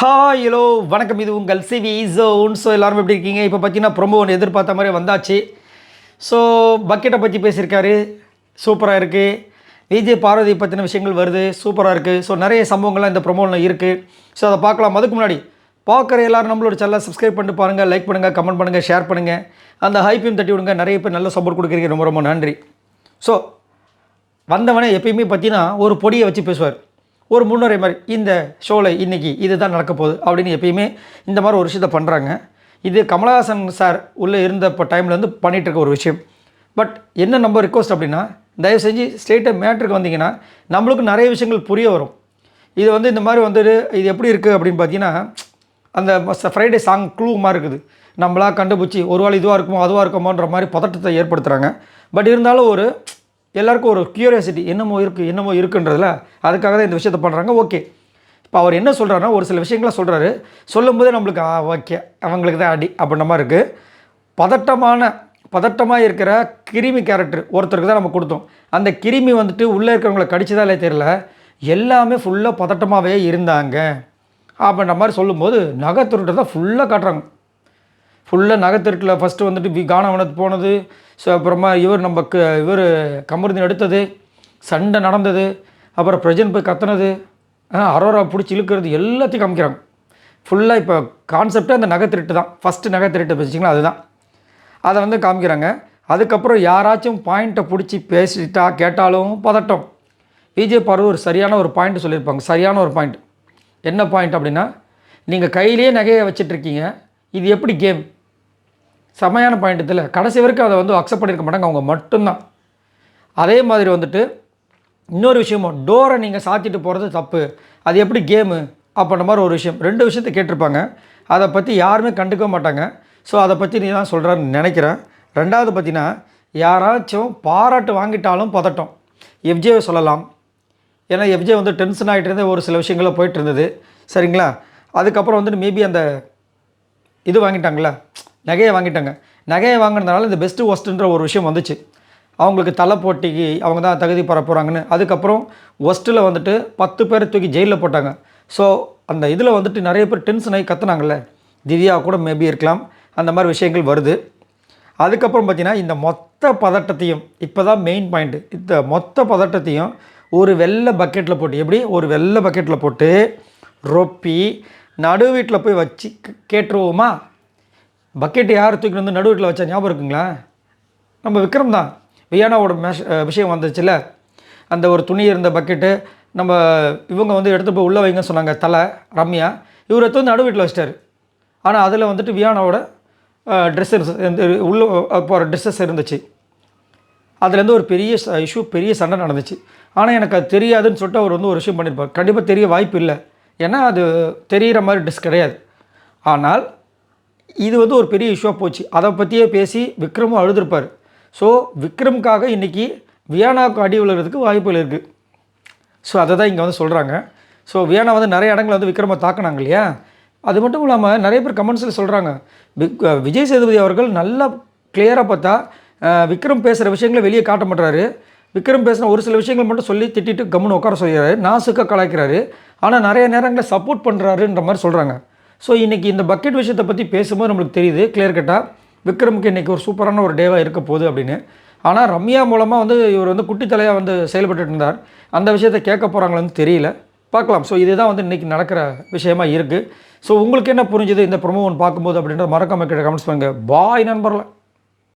Hi hello வணக்கம். இது உங்கள் சிவி ஜோன். ஸோ எல்லோரும் எப்படி இருக்கீங்க? இப்போ பார்த்தீங்கன்னா ப்ரொமோ ஒன்று எதிர்பார்த்த மாதிரி வந்தாச்சு. ஸோ பக்கெட்டை பற்றி பேசியிருக்காரு, சூப்பராக இருக்குது. விஜய் பார்வதி பற்றின விஷயங்கள் வருது, சூப்பராக இருக்குது. ஸோ நிறைய சம்பவங்கள்லாம் இந்த ப்ரொமோவில் இருக்குது. ஸோ அதை பார்க்கலாம். அதுக்கு முன்னாடி பார்க்குற எல்லோரும் நம்மளோட சேனலை சப்ஸ்கிரைப் பண்ணிட்டு பாருங்கள், லைக் பண்ணுங்கள், கமெண்ட் பண்ணுங்கள், ஷேர் பண்ணுங்கள், அந்த ஹைப்பையும் தட்டி விடுங்க. நிறைய பேர் நல்ல சப்போர்ட் கொடுக்குறீங்க, ரொம்ப ரொம்ப நன்றி. ஸோ வந்தவனே எப்பயுமே பார்த்தீங்கன்னா ஒரு பொடியை வச்சு பேசுவார், ஒரு முன்னுரை மாதிரி. இந்த ஷோவில் இன்றைக்கி இது தான் நடக்க போகுது அப்படின்னு எப்பயுமே இந்த மாதிரி ஒரு விஷயத்தை பண்ணுறாங்க. இது கமலஹாசன் சார் உள்ளே இருந்த இப்போ டைம்லேருந்து பண்ணிகிட்ருக்க ஒரு விஷயம். பட் என்ன நம்ம ரிக்வஸ்ட் அப்படின்னா, தயவு செஞ்சு ஸ்ட்ரெயிட்டாக மேட்ருக்கு வந்தீங்கன்னா நம்மளுக்கு நிறைய விஷயங்கள் புரிய வரும். இது இந்த மாதிரி வந்துட்டு இது எப்படி இருக்குது அப்படின்னு பார்த்தீங்கன்னா, அந்த ஃப்ரைடே சாங் க்ளூ மாதிரி இருக்குது. நம்மளாக கண்டுபிடிச்சி ஒரு வேளை இதுவாக இருக்குமோ அதுவாக இருக்குமோன்ற மாதிரி பதட்டத்தை ஏற்படுத்துகிறாங்க. பட் இருந்தாலும் ஒரு எல்லாருக்கும் ஒரு க்யூரியாசிட்டி என்னமோ இருக்குன்றதில் அதுக்காக தான் இந்த விஷயத்தை பண்ணுறாங்க. ஓகே, இப்போ அவர் என்ன சொல்கிறாருன்னா, ஒரு சில விஷயங்களை சொல்கிறாரு. சொல்லும் போதே நம்மளுக்கு ஓகே அவங்களுக்கு தான் அடி அப்படின்ற மாதிரி இருக்குது. பதட்டமாக இருக்கிற கிருமி கேரக்டர் ஒருத்தருக்கு தான் நம்ம கொடுத்தோம். அந்த கிருமி உள்ளே இருக்கிறவங்களை கடிச்சதா இல்லை தெரியல, எல்லாமே ஃபுல்லாக பதட்டமாகவே இருந்தாங்க அப்படின்ற மாதிரி சொல்லும்போது நகைத்துருட்டை தான் ஃபுல்லாக காட்டுறாங்க. ஃபுல்லாக நகைத்திருட்டில் ஃபஸ்ட்டு கானவனத்து போனது. ஸோ அப்புறமா இவர் கமருதீன் எடுத்தது, சண்டை நடந்தது, அப்புறம் பிரஜன் போய் கத்துனது, அரோரா பிடிச்சி இழுக்கிறது, எல்லாத்தையும் காமிக்கிறாங்க. ஃபுல்லாக இப்போ கான்செப்டே அந்த நகைத்திருட்டு தான். ஃபஸ்ட்டு நகைத்திருட்டு வச்சிங்களா, அதுதான் அதை காமிக்கிறாங்க. அதுக்கப்புறம் யாராச்சும் பாயிண்ட்டை பிடிச்சி பேசிட்டா கேட்டாலும் பதட்டம். விஜய் பார்வதி ஒரு சரியான ஒரு பாயிண்ட் சொல்லியிருப்பாங்க. சரியான ஒரு பாயிண்ட். என்ன பாயிண்ட் அப்படின்னா, நீங்கள் கையிலேயே நகையை வச்சிட்ருக்கீங்க, இது எப்படி கேம்? செமையான பாயிண்ட் இதில். கடைசி வரைக்கும் அதை அக்செப்ட் பண்ணியிருக்க மாட்டாங்க, அவங்க மட்டும்தான். அதே மாதிரி இன்னொரு விஷயமும், டோரை நீங்கள் சாத்திட்டு போகிறது தப்பு, அது எப்படி கேமு அப்படின்ற மாதிரி ஒரு விஷயம். ரெண்டு விஷயத்தை கேட்டிருப்பாங்க, அதை பற்றி யாருமே கண்டுக்க மாட்டாங்க. ஸோ அதை பற்றி நீ தான் சொல்கிறான்னு நினைக்கிறேன். ரெண்டாவது பார்த்தீங்கன்னா, யாராச்சும் பாராட்டு வாங்கிட்டாலும் பதட்டம். எஃப்ஜேவை சொல்லலாம். ஏன்னா எஃப்ஜே டென்ஷன் ஆகிட்டு இருந்தே ஒரு சில விஷயங்களில் போயிட்டு இருந்தது, சரிங்களா? அதுக்கப்புறம் மேபி அந்த இது வாங்கிட்டாங்களே, நகையை வாங்கிட்டாங்க. நகையை வாங்கினதுனால இந்த பெஸ்ட்டு ஒஸ்ட்டுன்ற ஒரு விஷயம் வந்துச்சு. அவங்களுக்கு தலை போட்டிக்கு அவங்க தான் தகுதி பெற போகிறாங்கன்னு. அதுக்கப்புறம் ஒஸ்ட்டில் 10 பேரை தூக்கி ஜெயிலில் போட்டாங்க. ஸோ அந்த இதில் நிறைய பேர் டென்ஷன் ஆகி கற்றுனாங்கல்ல, திவ்யா கூட மேபி இருக்கலாம். அந்த மாதிரி விஷயங்கள் வருது. அதுக்கப்புறம் பார்த்திங்கன்னா, இந்த மொத்த பதட்டத்தையும், இப்போ தான் மெயின் பாயிண்ட்டு, இந்த மொத்த பதட்டத்தையும் ஒரு வெள்ளை பக்கெட்டில் போட்டு, எப்படி ஒரு வெள்ளை பக்கெட்டில் போட்டு ரொப்பி நடு வீட்டில் போய் வச்சு கேட்டுருவோமா? பக்கெட்டு யார் தூக்கிட்டு நடு வீட்டில் வச்சா ஞாபகம் இருக்குங்களா? நம்ம விக்ரம் தான். வியானாவோட விஷயம் வந்துச்சுல்ல, அந்த ஒரு துணி இருந்த பக்கெட்டு நம்ம இவங்க எடுத்து போய் உள்ளே வைங்கன்னு சொன்னாங்க. தலை ரம்யா இவர் எடுத்து நடு வீட்டில் வச்சிட்டாரு. ஆனால் அதில் வியானாவோட ட்ரெஸ்ஸஸ் உள்ளே போகிற ட்ரெஸ்ஸஸ் இருந்துச்சு. அதுலேருந்து ஒரு பெரிய இஷ்யூ, பெரிய சண்டை நடந்துச்சு. ஆனால் எனக்கு அது தெரியாதுன்னு சொல்லிட்டு அவர் ஒரு விஷயம் பண்ணியிருப்பார். கண்டிப்பாக தெரிய வாய்ப்பு இல்லை, ஏன்னா அது தெரிகிற மாதிரி ட்ரெஸ் கிடையாது. ஆனால் இது ஒரு பெரிய இஷ்யூவாக போச்சு. அதை பற்றியே பேசி விக்ரமும் அழுதுருப்பார். ஸோ விக்ரமுக்காக இன்றைக்கி வியானாவுக்கு அடி விழுறதுக்கு வாய்ப்புகள் இருக்குது. ஸோ அதை தான் இங்கே சொல்கிறாங்க. ஸோ வியானா நிறைய இடங்கள் விக்ரமை தாக்குனாங்க இல்லையா? அது மட்டும் இல்லாமல் நிறைய பேர் கமெண்ட்ஸில் சொல்கிறாங்க, விஜய் சேதுபதி அவர்கள் நல்லா கிளியராக பார்த்தா விக்ரம் பேசுகிற விஷயங்களை வெளியே காட்ட மாட்டுறாரு. விக்ரம் பேசின ஒரு சில விஷயங்கள் மட்டும் சொல்லி திட்டிட்டு கம்முன்னு உட்கார சொல்லிடுறாரு, நாசுக்காக கலாய்க்கிறாரு. ஆனால் நிறைய நேரங்களில் சப்போர்ட் பண்ணுறாருன்ற மாதிரி சொல்கிறாங்க. ஸோ இன்றைக்கி இந்த பக்கெட் விஷயத்தை பற்றி பேசும்போது நம்மளுக்கு தெரியுது கிளியர் கட்டாக விக்ரமுக்கு இன்றைக்கி ஒரு சூப்பரான ஒரு டேவாக இருக்க போகுது அப்படின்னு. ஆனால் ரம்யா மூலமாக இவர் குட்டி தலையாக செயல்பட்டு இருந்தார். அந்த விஷயத்தை கேட்க போகிறாங்களான்னு தெரியல, பார்க்கலாம். ஸோ இதுதான் இன்றைக்கி நடக்கிற விஷயமா இருக்குது. ஸோ உங்களுக்கு என்ன புரிஞ்சுது இந்த ப்ரொமோ பார்க்கும்போது அப்படின்றத மறக்காம கமெண்ட்ஸ் பண்ணுங்கள். பாய் நண்பர்களே.